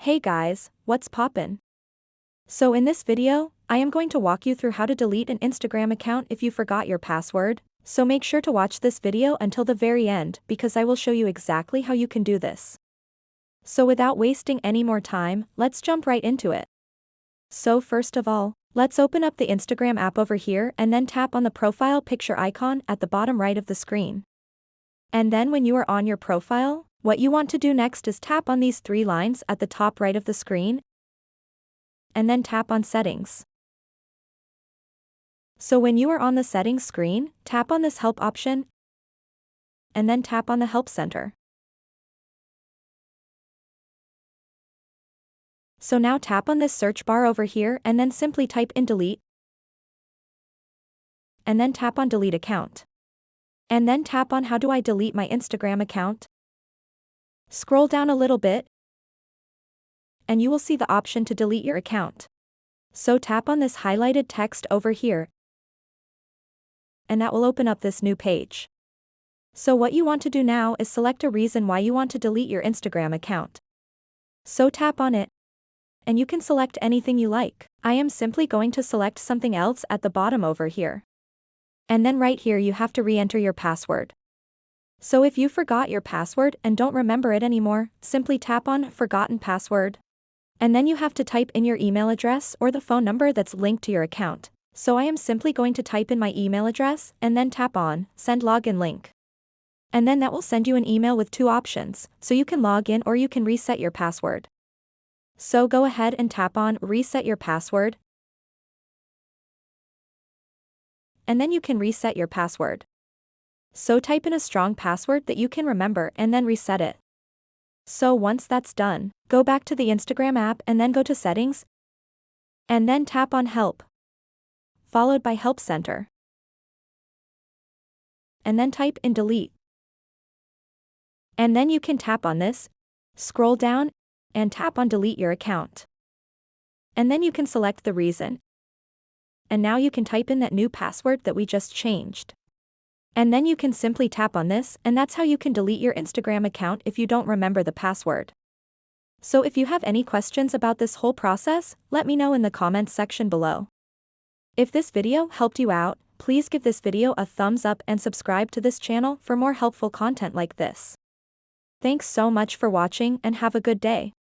Hey guys, what's poppin'? So in this video, I am going to walk you through how to delete an Instagram account if you forgot your password, so make sure to watch this video until the very end because I will show you exactly how you can do this. So without wasting any more time, let's jump right into it. So first of all, let's open up the Instagram app over here and then tap on the profile picture icon at the bottom right of the screen. And then when you are on your profile, what you want to do next is tap on these three lines at the top right of the screen, and then tap on Settings. So when you are on the Settings screen, tap on this Help option, and then tap on the Help Center. So now tap on this search bar over here and then simply type in delete, and then tap on Delete Account. And then tap on How do I delete my Instagram account? Scroll down a little bit, and you will see the option to delete your account. So tap on this highlighted text over here, and that will open up this new page. So what you want to do now is select a reason why you want to delete your Instagram account. So tap on it, and you can select anything you like. I am simply going to select something else at the bottom over here. And then right here you have to re-enter your password. So if you forgot your password and don't remember it anymore, simply tap on Forgotten Password. And then you have to type in your email address or the phone number that's linked to your account. So I am simply going to type in my email address and then tap on Send Login Link. And then that will send you an email with two options, so you can log in or you can reset your password. So go ahead and tap on Reset Your Password. And then you can reset your password. So type in a strong password that you can remember and then reset it. So once that's done, go back to the Instagram app and then go to Settings. And then tap on Help, followed by Help Center. And then type in Delete. And then you can tap on this, scroll down, and tap on Delete Your Account. And then you can select the reason. And now you can type in that new password that we just changed. And then you can simply tap on this, and that's how you can delete your Instagram account if you don't remember the password. So if you have any questions about this whole process, let me know in the comments section below. If this video helped you out, please give this video a thumbs up and subscribe to this channel for more helpful content like this. Thanks so much for watching and have a good day.